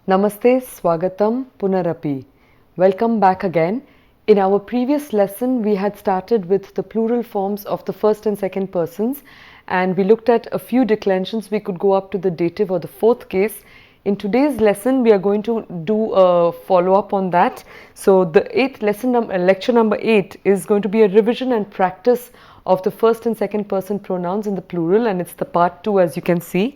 Namaste, Swagatam, Punarapi. Welcome back again. In our previous lesson, we had started with the plural forms of the first and second persons, and we looked at a few declensions. We could go up to the dative or the fourth case. In today's lesson, we are going to do a follow-up on that. So the lecture number 8 is going to be a revision and practice of the first and second person pronouns in the plural, and it's the part 2, as you can see.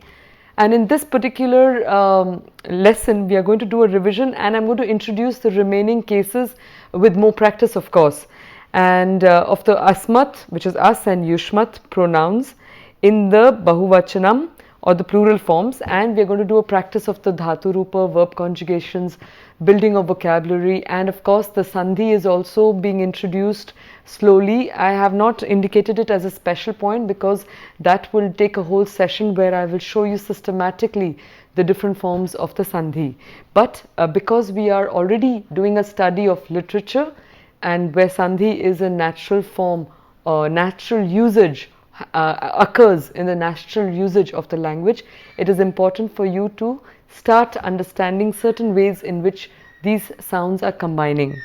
And in this particular lesson, we are going to do a revision, and I'm going to introduce the remaining cases with more practice, of course, and of the asmat, which is us, and yushmat pronouns in the bahuvachanam or the plural forms. And we are going to do a practice of the dhatu rupa, verb conjugations, building of vocabulary, and of course the sandhi is also being introduced slowly. I have not indicated it as a special point because that will take a whole session where I will show you systematically the different forms of the sandhi. But because we are already doing a study of literature, and where sandhi is a natural form or natural usage, occurs in the natural usage of the language, it is important for you to start understanding certain ways in which these sounds are combining.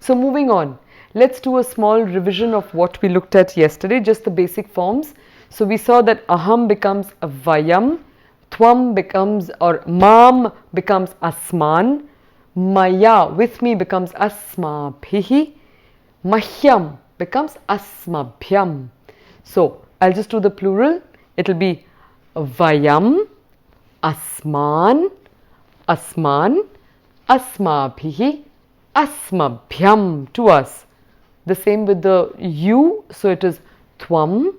So moving on, let's do a small revision of what we looked at yesterday, just the basic forms. So we saw that aham becomes a vayam, tvam becomes, or mam becomes asman, maya, with me, becomes asmabhihi, mahyam becomes asmabhyam. So I'll just do the plural. It will be vayam, asman, asman, asmabhihi, asmabhyam, to us. The same with the you, so it is tvam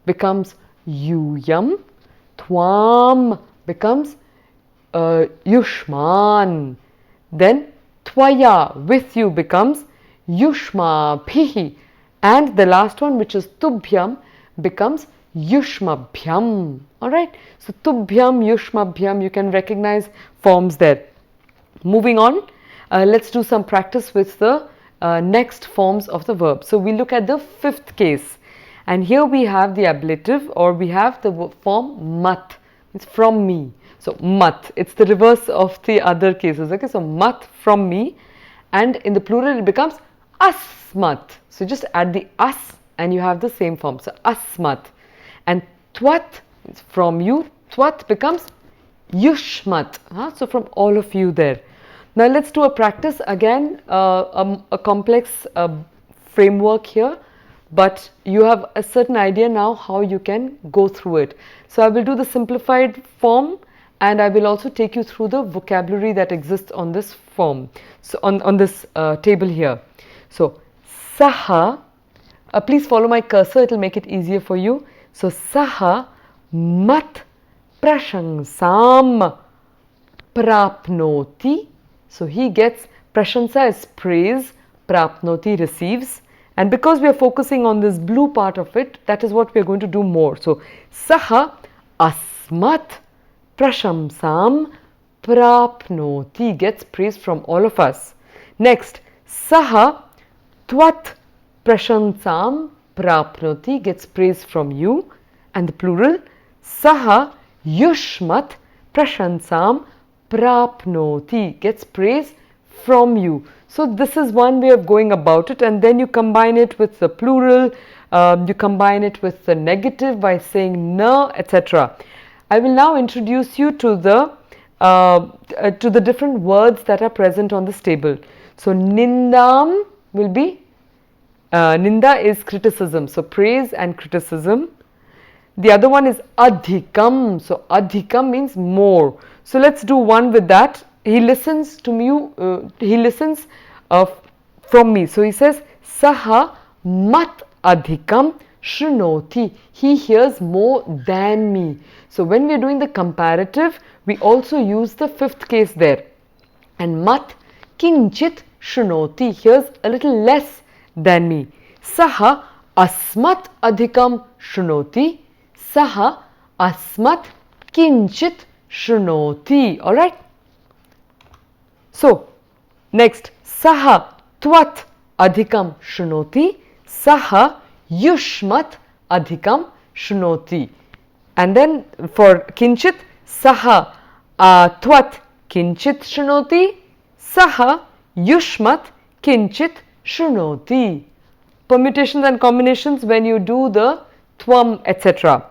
becomes yuyam, tvam becomes yushman, then tvaya, with you, becomes yushmabhihi, and the last one, which is tubhyam, becomes yushmabhyam. Alright, so tubhyam, yushmabhyam, you can recognize forms there. Moving on, let's do some practice with the next forms of the verb. So we look at the fifth case, and here we have the ablative, or we have the form mat. It's from me. So mat, it's the reverse of the other cases. Okay, so mat, from me, and in the plural it becomes asmat. So just add the as and you have the same form. So asmat. And twat, it's from you. Twat becomes yushmat. So from all of you there. Now let's do a practice again, a complex framework here, but you have a certain idea now how you can go through it. So I will do the simplified form, and I will also take you through the vocabulary that exists on this form, so on this table here. So saha, please follow my cursor, it will make it easier for you. So saha mat prashansam prapnoti. So he gets, prashansa is praise, prapnoti receives, and because we are focusing on this blue part of it, that is what we are going to do more. So saha asmat prashamsam prapnoti, gets praise from all of us. Next, saha tvat prashansam prapnoti, gets praise from you, and the plural, saha yushmat prashansam prapnoti, gets praise from you. So this is one way of going about it, and then you combine it with the plural, you combine it with the negative by saying na, etc. I will now introduce you to the different words that are present on this table. So nindam will be, ninda is criticism, so praise and criticism. The other one is adhikam, so adhikam means more. So let's do one with that. He listens to me, he listens from me. So he says saha mat adhikam shrunoti, he hears more than me. So when we are doing the comparative, we also use the fifth case there. And mat kinchit shrunoti, hears a little less than me. Saha asmat adhikam shrunoti, saha asmat kinchit shrunoti. Alright. So next, saha tvat adhikam shrunoti, saha yushmat adhikam shrunoti. And then for kinchit, saha tvat kinchit shrunoti, saha yushmat kinchit shrunoti. Permutations and combinations when you do the tvam, etc.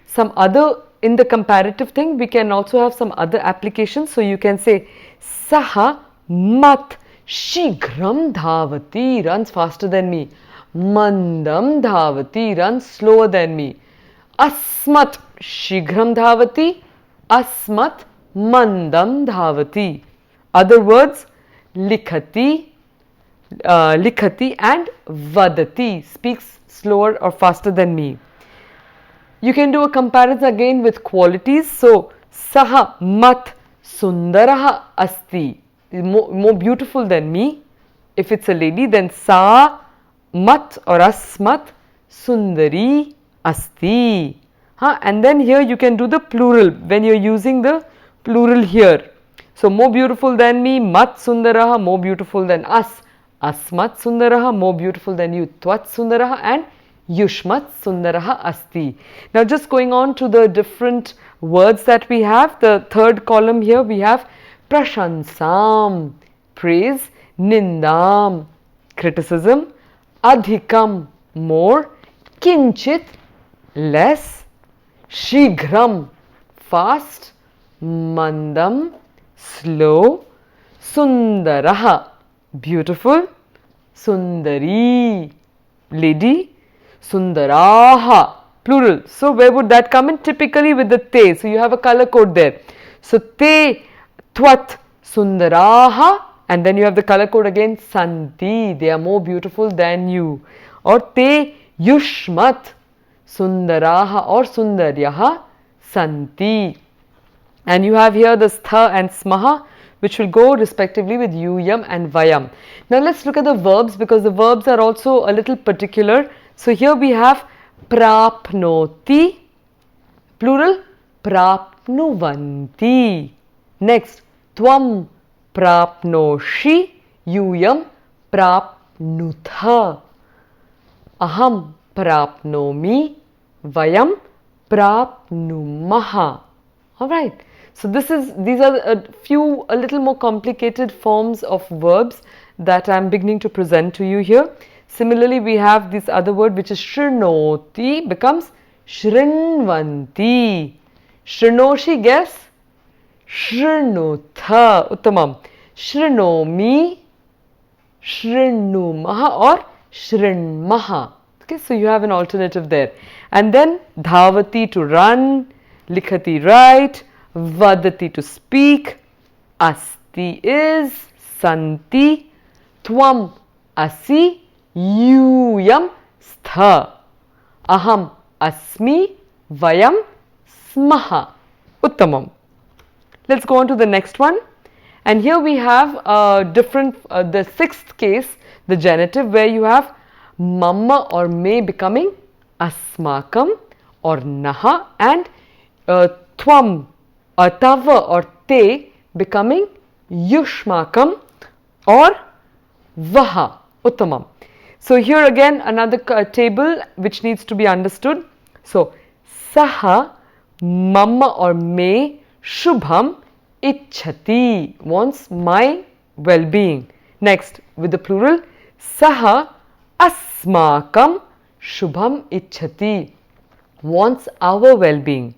Some other, in the comparative thing, we can also have some other applications. So you can say saha mat shighram dhavati, runs faster than me. Mandam dhavati, runs slower than me. Asmat shighram dhavati, asmat mandam dhavati. Other words, likhati, likhati and vadati, speaks slower or faster than me. You can do a comparison again with qualities. So, saha mat sundaraha asti, more beautiful than me. If it's a lady, then sa mat or asmat sundari asti. And then here you can do the plural when you're using the plural here. So, more beautiful than me, mat sundaraha, more beautiful than us. Asmat sundaraha, more beautiful than you. Tvat sundaraha and yushmat sundaraha asti. Now just going on to the different words that we have. The third column here we have prashansam, praise, nindam, criticism, adhikam, more, kinchit, less, shighram, fast, mandam, slow, sundaraha, beautiful, sundari, lady, sundaraha, plural. So where would that come in? Typically with the te. So you have a color code there. So te, tvat, sundaraha, and then you have the color code again, santi, they are more beautiful than you. Or te yushmat, sundaraha or sundaryaha, santi. And you have here the stha and smaha, which will go respectively with yam and vayam. Now let's look at the verbs, because the verbs are also a little particular. So here we have prapnoti, plural, prapnuvanti. Next, tvam prapnoshi, yam prapnutha. Aham prapnomi, vayam prapnumaha. Alright. So these are a little more complicated forms of verbs that I am beginning to present to you here. Similarly, we have this other word which is shrunoti, becomes shrinvanti. Shrunoshi, guess? Shrunutha, uttamam. Shrunomi, shrinumaha or shrinmaha. Okay, so you have an alternative there. And then dhavati, to run, likhati, write, vadati, to speak, asti, is, santi, tvam, asi, yam, stha, aham, asmi, vayam, smaha. Uttamam. Let's go on to the next one. And here we have the sixth case, the genitive, where you have mamma or me becoming asmakam or naha, and tvam, tava or te becoming yushmakam or vaha. Uttamam. So here again another table which needs to be understood. So saha, mamma or me, shubham ichhati, wants my well-being. Next, with the plural, saha asmakam shubham ichhati, wants our well-being.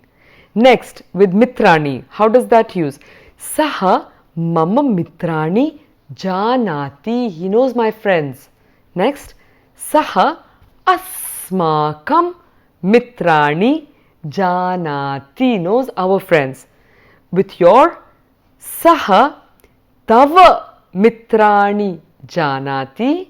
Next, with mitrani, how does that use? Saha mama mitrani janati, he knows my friends. Next, saha asmakam mitrani janati, knows our friends. With your saha tava mitrani janati,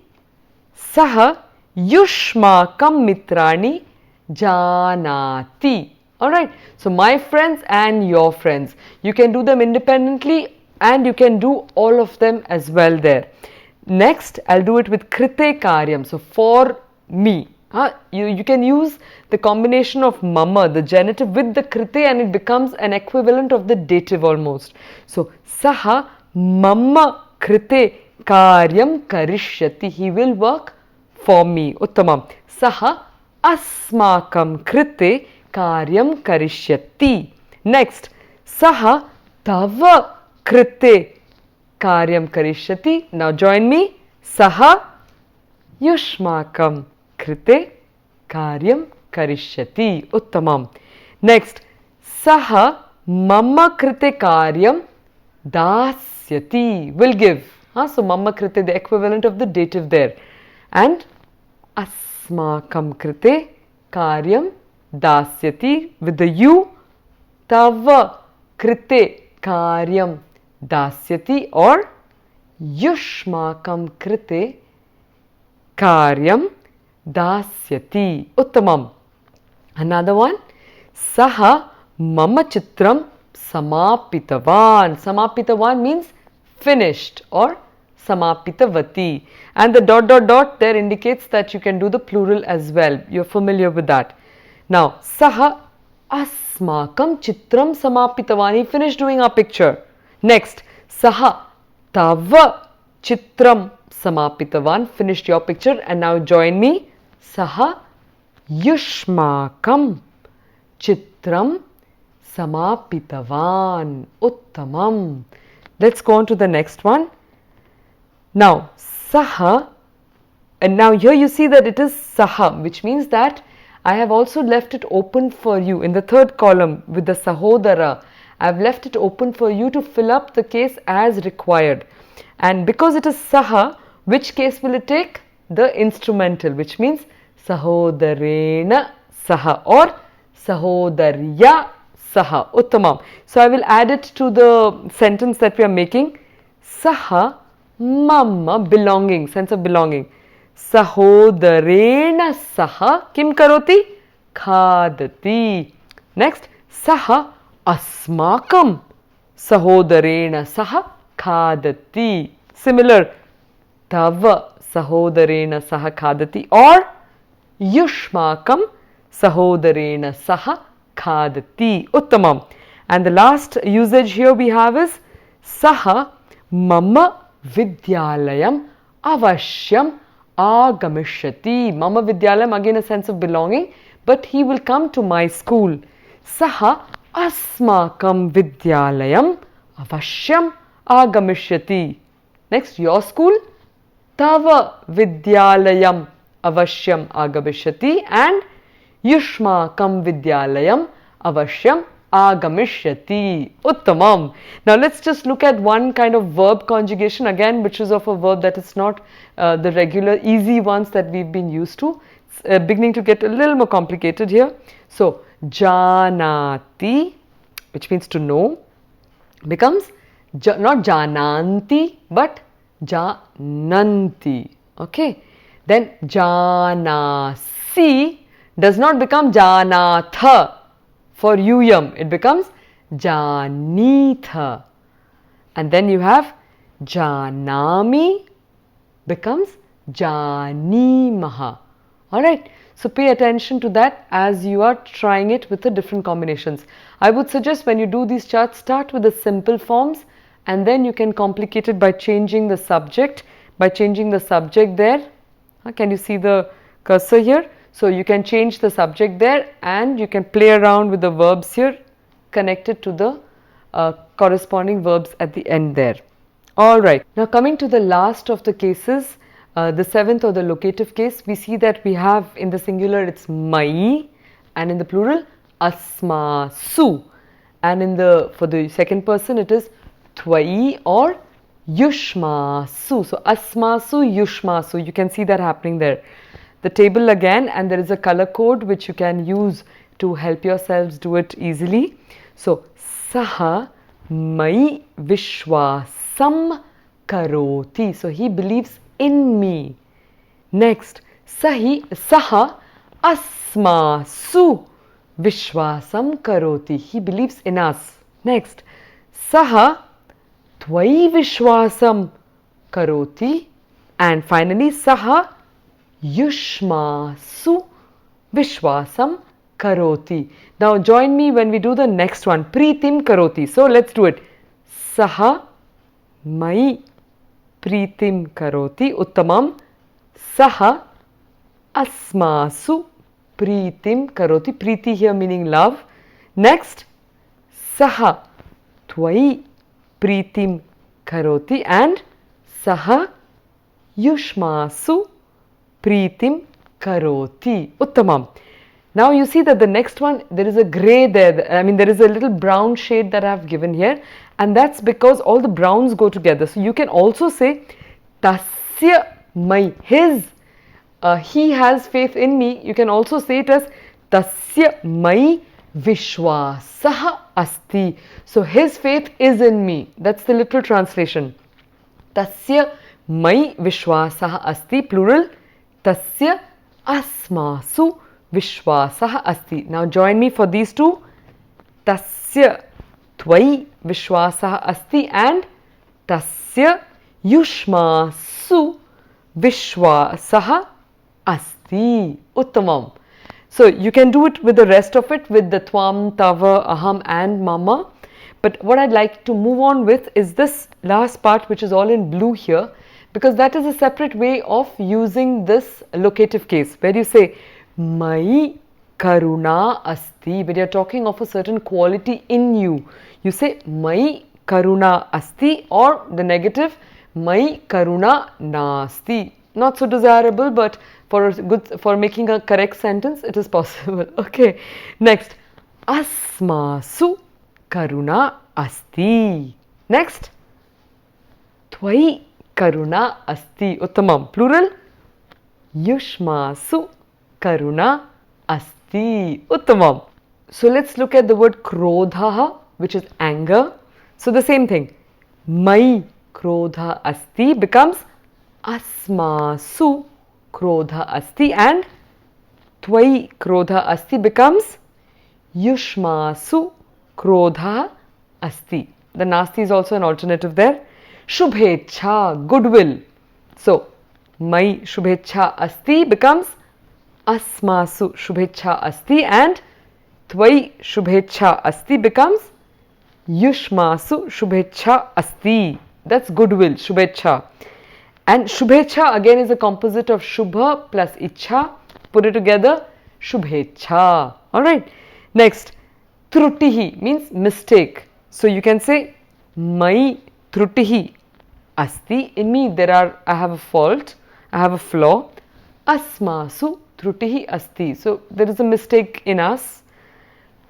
saha yushmakam mitrani janati. Alright, so my friends and your friends, you can do them independently and you can do all of them as well there. Next, I'll do it with krite karyam, so for me. You can use the combination of mama, the genitive, with the krite, and it becomes an equivalent of the dative almost. So, saha mama krite karyam karishyati, he will work for me. Uttamam. Saha asmakam krite karyam karishyati. Next, saha tava krite karyam karishyati. Now join me. Saha yushmakam krite karyam karishyati. Uttamam. Next, saha mama krite karyam dasyati, will give. So mama krite, the equivalent of the dative there. And asmakam krite karyam dasyati, with the you. Tava krite karyam dasyati, or yushmakam krite karyam dasyati. Uttamam. Another one. Saha mama chitram samapitavan. Samapitavan means finished, or samapitavati. And the dot dot dot there indicates that you can do the plural as well. You're familiar with that. Now, saha asmakam chitram samapitavan. He finished doing our picture. Next, saha tava chitram samapitavan. Finished your picture. And now join me. Saha yushmakam chitram samapitavan. Uttamam. Let's go on to the next one. Now, saha, and now here you see that it is saha, which means that I have also left it open for you in the third column with the sahodara. I have left it open for you to fill up the case as required. And because it is saha, which case will it take? The instrumental, which means sahodarena saha or sahodarya saha. Uttamam. So I will add it to the sentence that we are making. Saha mama, belonging, sense of belonging. Sahodarena saha kim karoti? Khadati. Next, saha asmakam sahodarena saha khadati. Similar, tava sahodarena saha khadati, or yushmakam sahodarena saha khadati. Uttamam. And the last usage here we have is saha mama vidyalayam avashyam agamishyati. Mama vidyalayam, again a sense of belonging, but he will come to my school. Saha asmakam vidyalayam avashyam agamishyati. Next, your school. Tava vidyalayam avashyam agamishyati, and yushmakam vidyalayam avashyam agamishyati. Uttamam. Now let's just look at one kind of verb conjugation again, which is of a verb that is not the regular easy ones that we've been used to. It's beginning to get a little more complicated here. So janati, which means to know, becomes not jananti but jananti. Okay. Then janasi does not become janatha for yum, it becomes janitha. And then you have janami becomes janimaha. Alright, so pay attention to that as you are trying it with the different combinations. I would suggest when you do these charts, start with the simple forms and then you can complicate it by changing the subject. By changing the subject there, can you see the cursor here? So you can change the subject there and you can play around with the verbs here connected to the corresponding verbs at the end there. Alright, now coming to the last of the cases, the seventh or the locative case, we see that we have in the singular it's mai and in the plural asmasu, and in the for the second person it is tvai or yushmasu. So asmasu, yushmasu, you can see that happening there. The table again, and there is a color code which you can use to help yourselves do it easily. So saha mai vishwasam karoti. So he believes in me. Next, saha asmasu vishwasam karoti. He believes in us. Next, saha tvai vishwasam karoti. And finally, saha yushmasu vishwasam karoti. Now join me when we do the next one, pritim karoti. So let's do it. Saha mai pritim karoti. Uttamam. Saha asmasu pritim karoti. Priti here meaning love. Next, saha tvai Pritim karoti and Saha Yushmasu Pritim karoti. Uttamam. Now you see that the next one, there is a grey there, I mean there is a little brown shade that I have given here, and that's because all the browns go together. So you can also say Tasya mai, his, he has faith in me. You can also say it as Tasya mai Vishwasaha asti. So his faith is in me. That's the literal translation. Tasya mai Vishwasaha asti, plural. Tasya asmasu Vishwasaha asti. Now join me for these two. Tasya tvai Vishwasaha asti and Tasya yushmasu Vishwasaha asti. Uttamam. So you can do it with the rest of it with the tvam, tava, aham and mama. But what I'd like to move on with is this last part, which is all in blue here, because that is a separate way of using this locative case where you say Mai karuna asti. When you're talking of a certain quality in you, you say Mai karuna asti, or the negative Mai karuna nasti. Not so desirable, but for making a correct sentence, it is possible. Okay. Next, asmasu karuna asti. Next, tvai karuna asti. Uttamam. Plural, yushmasu karuna asti. Uttamam. So let's look at the word krodha, which is anger. So the same thing. Mai krodha asti becomes asmasu krodha asti, and tvai krodha asti becomes yushmasu krodha asti. The nasti is also an alternative there. Shubhecha, goodwill. So mai shubhecha asti becomes asmasu shubhecha asti, and tvai shubhecha asti becomes yushmasu shubhecha asti. That's goodwill, shubhecha. And shubhecha again is a composite of shubha plus ichha. Put it together, shubhecha. Alright. Next, trutihi means mistake. So you can say mai trutihi asti. In me I have a fault, I have a flaw. Asmasu trutihi asti. So there is a mistake in us.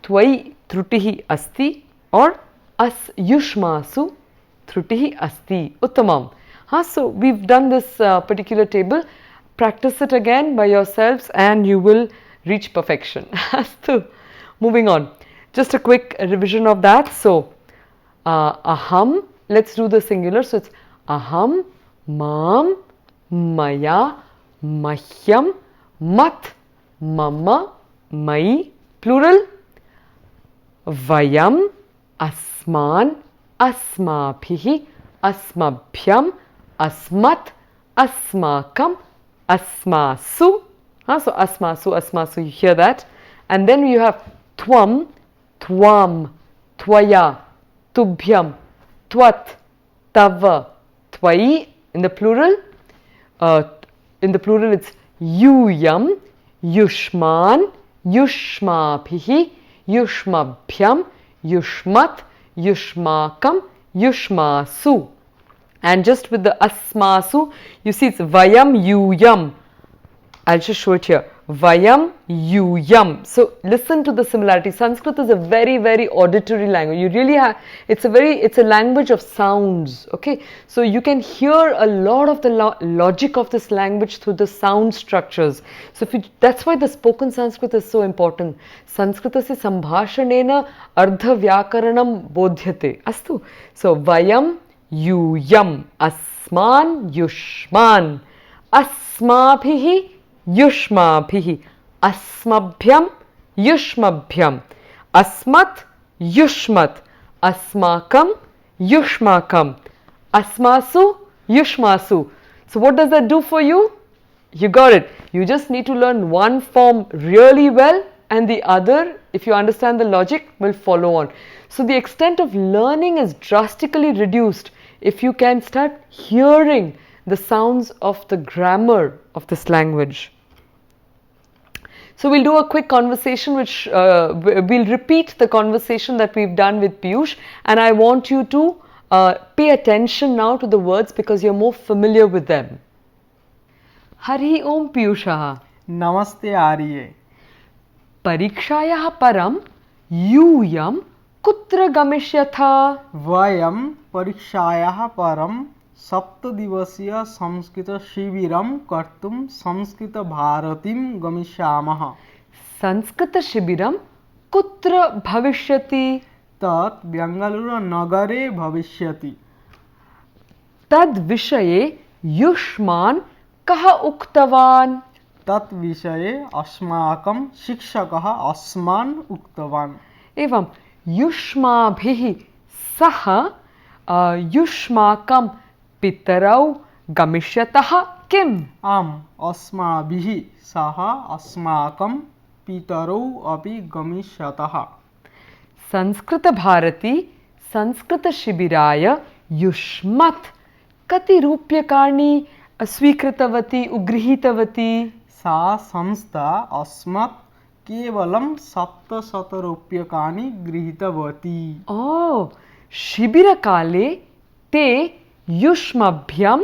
Tvai trutihi asti, or as yushmasu trutihi asti. Uttamam. So we've done this particular table. Practice it again by yourselves and you will reach perfection. Moving on. Just a quick revision of that. So aham, let's do the singular. So it's aham, mam, maya, mahyam, mat, mama, mai. Plural, vayam, asman, asmabhihi, asmabhyam, asmat, asmakam, asmasu. So asmasu, asmasu, you hear that. And then you have tvam, tvam, tvaya, tubhyam, twat, tava, tvai. In the plural it's yuyam, yushman, yushmabhihi, yushmabhyam, yushmat, yushmakam, yushmasu. And just with the asmasu, you see it's vayam, yuyam. I'll just show it here. Vayam, yuyam. So listen to the similarity. Sanskrit is a very, very auditory language. You really have, it's a language of sounds. Okay, so you can hear a lot of the logic of this language through the sound structures. So that's why the spoken Sanskrit is so important. Sanskritase sambhashanena ardha vyakaranam bodhyate. Astu. So vayam, yuyam, asman, yushman, asmabhihi, yushmabhihi, asmabhyam, yushmabhyam, asmat, yushmat, asmakam, yushmakam, asmasu, yushmasu. So what does that do for you? You got it. You just need to learn one form really well, and the other, if you understand the logic, will follow on. So the extent of learning is drastically reduced if you can start hearing the sounds of the grammar of this language. So we'll do a quick conversation, which we'll repeat the conversation that we've done with Piyush, and I want you to pay attention now to the words because you're more familiar with them. Hari Om Piyushaha. Namaste Arye. Parikshayaha param यूयं कुत्र गमिष्यथ? वयं परीक्षायाः परं 7 दिवसीय संस्कृत शिबिरं कर्तुं संस्कृतभारतीं गमिष्यामः। संस्कृत शिबिरं कुत्र भविष्यति? तत् बेङ्गलूरुनगरे भविष्यति। तद् विषये युष्मान् कः उक्तवान्? तत् विषये अस्माकं शिक्षकः अस्मान् उक्तवान्। एवं युष्माभिः सह युष्माकं पितरौ गमिष्यतः किम्? आम्, अस्माभिः सह अस्माकं पितरौ अपि गमिष्यतः। संस्कृतभारती संस्कृतशिबिराय युष्मत् कति रूप्यकाणि स्वीकृतवती उगृहीतवती? सा संस्था अस्मत् केवलं 700 रूप्यकाणि गृहीतवती। ओ, शिबिरकाले ते युष्मभ्यं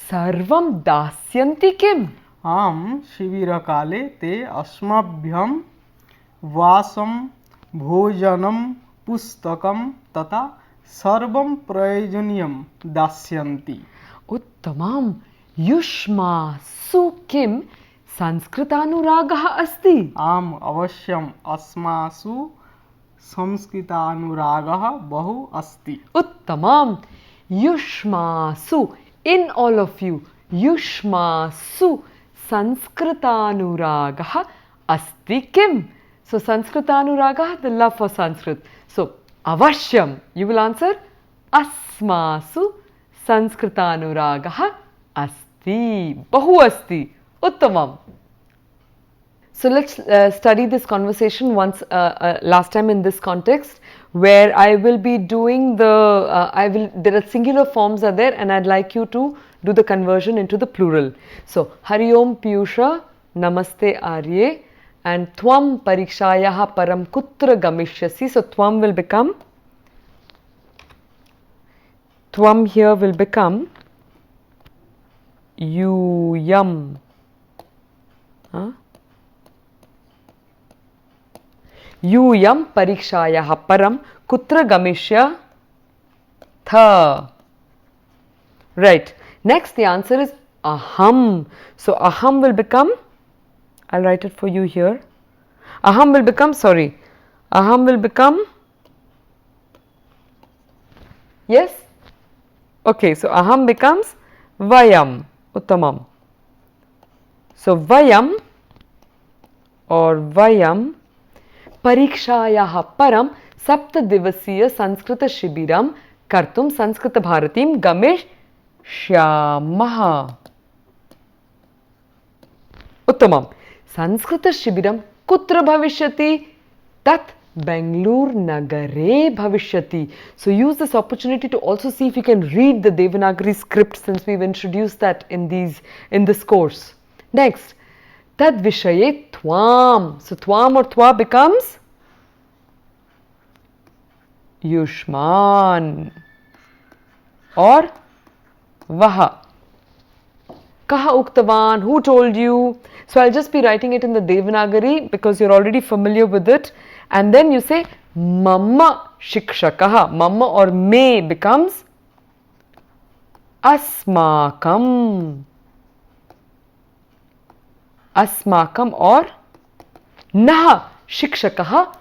सर्वं दास्यन्ति किम्? आम्, शिबिरकाले ते अस्मभ्यं वासं, भोजनं, पुस्तकं तथा सर्वं प्रयोजनीयं दास्यन्ति। उत्तमम्। युष्मासु किं संस्कृतानुरागः अस्ति? आम्, अवश्यम्, अस्मासु संस्कृतानुरागः बहु अस्ति। उत्तमम्। युष्मासु, in all of you, युष्मासु संस्कृतानुरागः अस्ति किम्? So संस्कृतानुरागः, the love for Sanskrit. So अवश्यम्, you will answer अस्मासु संस्कृतानुरागः अस्ति, बहु अस्ति, उत्तमम्. So let's study this conversation once last time in this context, where I will be doing the there are singular forms are there, and I'd like you to do the conversion into the plural. So Hari Om Piyusha, Namaste Arye, and Tvam Parikshayaha Param Kutra Gamishyasi. So Tvam will become, Tvam here will become Yam. यूयं परीक्षायाः परं कुत्र गमिष्यथ? Right. Next, the answer is aham. So aham will become, I'll write it for you here. Aham will become, yes? Okay, so aham becomes vayam. Uttamam. So vayam or vayam परीक्षायाः परं 7 दिवसीय संस्कृत शिबिरं कर्तुं संस्कृतभारतीं गमिष्यामः। उत्तमम्। संस्कृत शिबिरं कुत्र भविष्यति? तत् बेङ्गलूरुनगरे भविष्यति. So use this opportunity to also see if you can read the Devanagari script, since we've introduced that in this course. Next, tad vishaye tvam. So tvam or twa becomes Yushman or Vaha. Kaha uktavan, who told you? So I'll just be writing it in the Devanagari because you're already familiar with it. And then you say Mamma Shikshakaha. Mamma or me becomes Asmakam. Asmakam or Naha Shikshakaha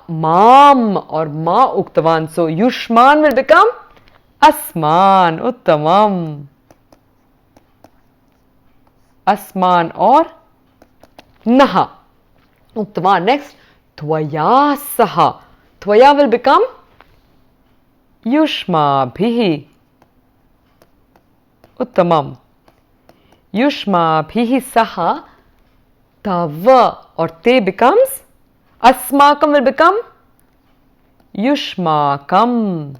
Mam or Ma Uktavan. So Yushman will become Asman. Uttamam. Asman or Naha Uktavan. Next, Tvaya Saha. Tvaya will become Yushma Bhihi. Uttamam. Yushma Bhihi Saha Tava or Te becomes Asmakam will become Yushmakam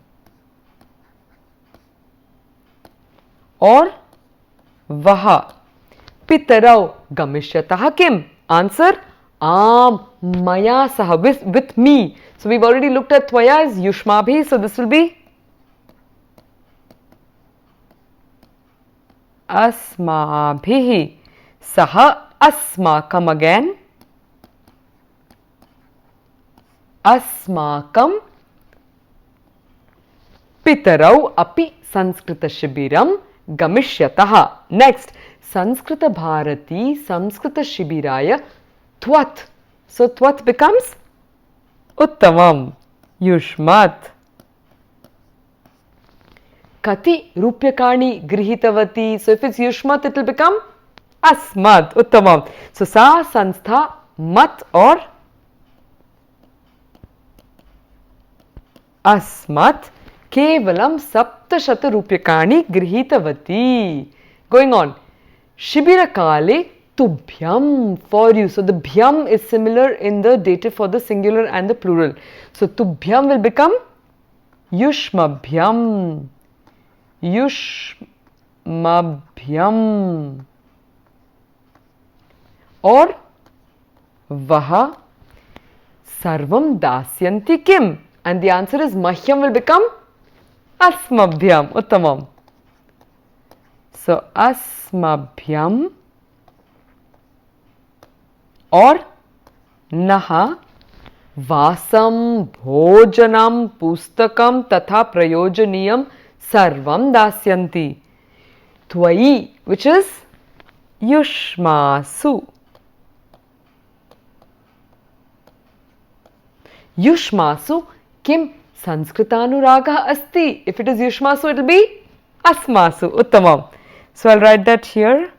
or Vaha. Pitarau Gamishyatah Kim? Answer Maya Saha, with me. So we've already looked at Tvaya as Yushmabhi, so this will be Asmabhihi. Saha asmakam again. Asmakam pitarau api Sanskrita Shibiram Gamishyataha. Next, Sanskrita Bharati Sanskrita Shibiraya Twat. So Twat becomes Uttamam. Yushmat. Kati Rupyakani Grihitavati. So if it's Yushmat, it will become Asmat. Uttamam. So Sa Sanstha Mat or Asmat Kevalam Saptashata Rupyakani Grihitavati. Going on. Shibira Kale Tubhyam for you. So the Bhyam is similar in the dative for the singular and the plural. So Tubhyam will become Yushmabhyam. Yushmabhyam. Or Vaha Sarvam Dasyanti Kim. And the answer is Mahyam will become Asmabhyam. Uttamam. So Asmabhyam or Naha Vasam Bhojanam Pustakam Tatha Prayojaniyam Sarvam Dasyanti. Tvai, which is Yushmasu. Yushmasu Kim Sanskritanuraga asti. If it is Yushmasu, it will be Asmasu. Uttamam. So I'll write that here.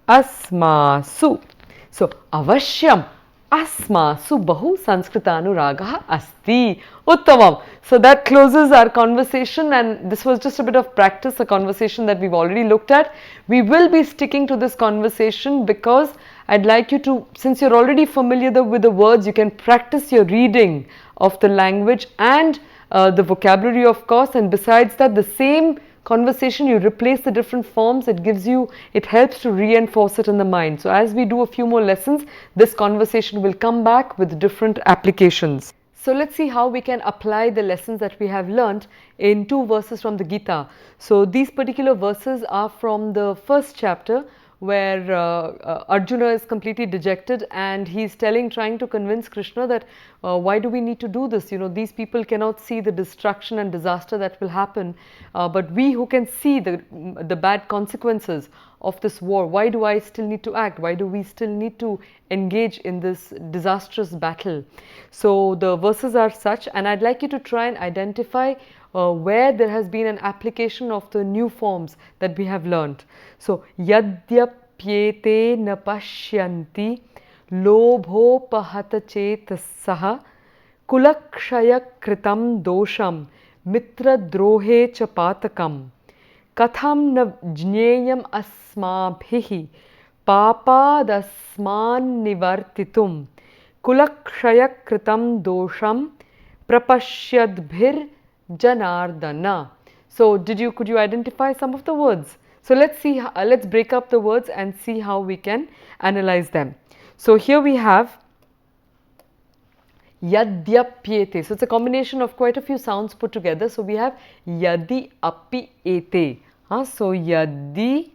Asmasu. So Avashyam Asmasu Bahu Sanskritanuraga asti. Uttamam. So that closes our conversation, and this was just a bit of practice, a conversation that we've already looked at. We will be sticking to this conversation because I'd like you to, since you're already familiar with the words, you can practice your reading of the language and the vocabulary, of course, and besides that, the same conversation, you replace the different forms, it helps to reinforce it in the mind. So as we do a few more lessons, this conversation will come back with different applications. So let's see how we can apply the lessons that we have learnt in 2 verses from the Gita. So these particular verses are from the first chapter, where Arjuna is completely dejected and he's trying to convince Krishna that why do we need to do this? You know, these people cannot see the destruction and disaster that will happen, but we who can see the bad consequences of this war, why do I still need to act? Why do we still need to engage in this disastrous battle? So the verses are such, and I'd like you to try and identify where there has been an application of the new forms that we have learnt. So, yadyapyete na pashyanti lobhopahata chetasaha kulakshaya kritam dosham mitra drohe cha patakam katham na jneyam asmabhihi papadasman nivartitum kulakshaya kritam dosham prapashyadbhir Janardana. So could you identify some of the words? So let's see, let's break up the words and see how we can analyze them. So here we have yadyapyete. So it's a combination of quite a few sounds put together. So we have yadi api ete. So yadi,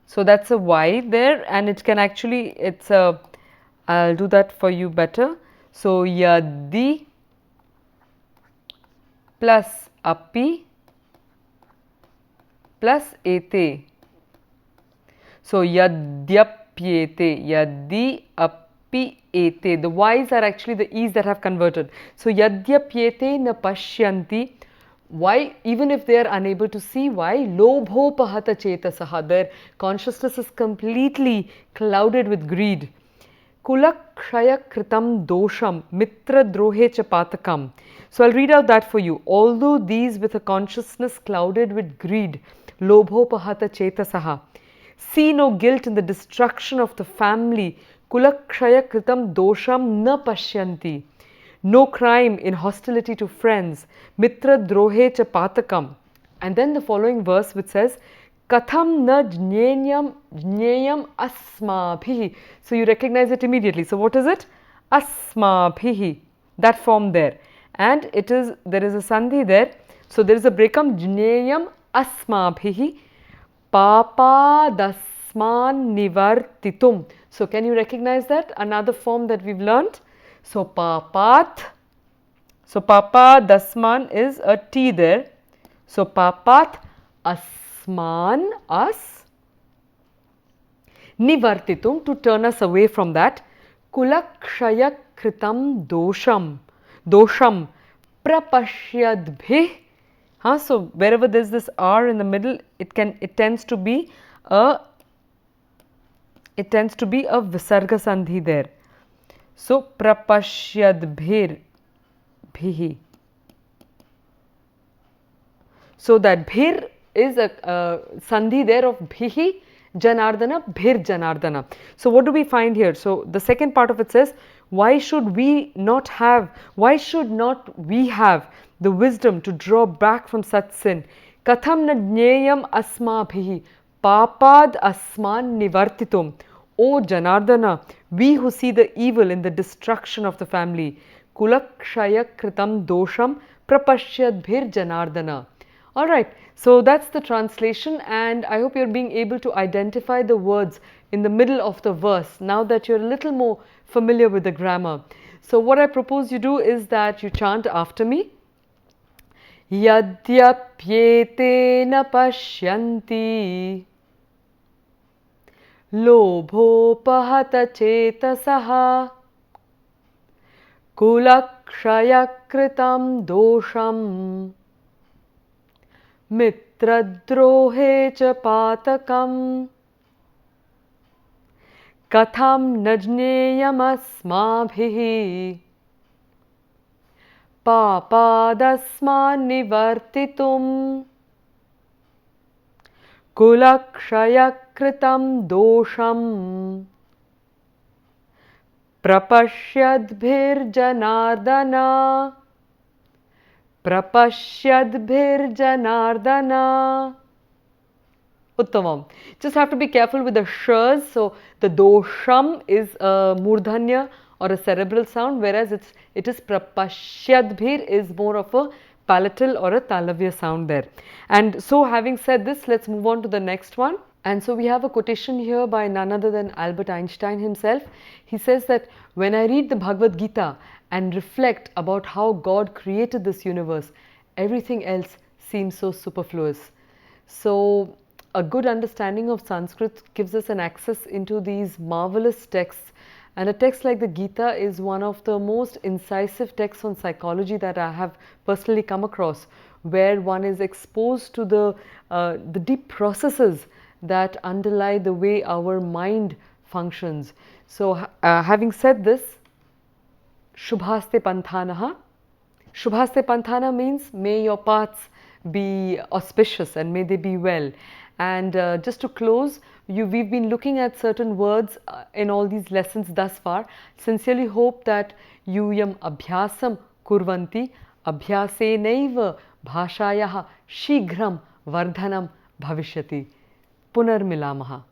so that's a Y there, and it can actually, I'll do that for you better. So yadi plus api plus ete. So yadyapyete, yadi api ete. The Y's are actually the E's that have converted. So yadyapyete na pashyanti. Why? Even if they are unable to see, why? Lobhopahata chetasaha. Their consciousness is completely clouded with greed. Kulakshaya kritam dosham mitra drohe cha patakam. So I'll read out that for you. Although these with a consciousness clouded with greed, lobhopahata chetasaha, see no guilt in the destruction of the family, kulakshaya kritam dosham na pashyanti, no crime in hostility to friends, mitra drohe cha patakam. And then the following verse which says, Katham na jneyam asmabhihi. So you recognize it immediately. So what is it? Asmabhihi. That form there. And there is a sandhi there. So there is a breakam jneyam asmabhihi papadasman nivartitum. So can you recognize that? Another form that we've learned. So papat. So papadasman is a T there. So papat asman us. Nivartitum, to turn us away from that. Kulakshaya kritam dosham. Dosham prapashyadbhih. So wherever there is this R in the middle, it tends to be a visarga sandhi there. So prapashyadbhir bhihi. So that bhir is a sandhi there of bhihi janardana, bhir janardana. So what do we find here? So the second part of it says, why should we not have the wisdom to draw back from such sin? Katham na jneyam asmabhihi papad asman nivartitum. O Janardana, we who see the evil in the destruction of the family, kulakshaya kritam dosham prapashyadbhir janardana. Alright, so that's the translation, and I hope you're being able to identify the words in the middle of the verse now that you're a little more familiar with the grammar. So what I propose you do is that you chant after me. Yadyapyetena pashyanti lobhopahata chetasaha kulakshayakritam dosham mitradrohe cha patakam katham najneyam asmabhihi papadasman nivartitum kulakshayakritam dosham prapashyadbhir janardana prapashyadbhir janardana. Uttamam. Just have to be careful with the shs. So the dosham is a murdhanya or a cerebral sound, whereas it is prapashyadbhir is more of a palatal or a talavya sound there. And so having said this, let's move on to the next one. And so we have a quotation here by none other than Albert Einstein himself. He says that when I read the Bhagavad Gita and reflect about how God created this universe, everything else seems so superfluous. So a good understanding of Sanskrit gives us an access into these marvelous texts, and a text like the Gita is one of the most incisive texts on psychology that I have personally come across, where one is exposed to the deep processes that underlie the way our mind functions. So having said this, Shubhaste Panthanaha. Shubhaste Panthana means may your paths be auspicious and may they be well. And just to close, we've been looking at certain words in all these lessons thus far. Sincerely hope that you yam abhyasam kurvanti abhyasenaiva bhashayaha shighram vardhanam bhavishyati. Punarmilamaha.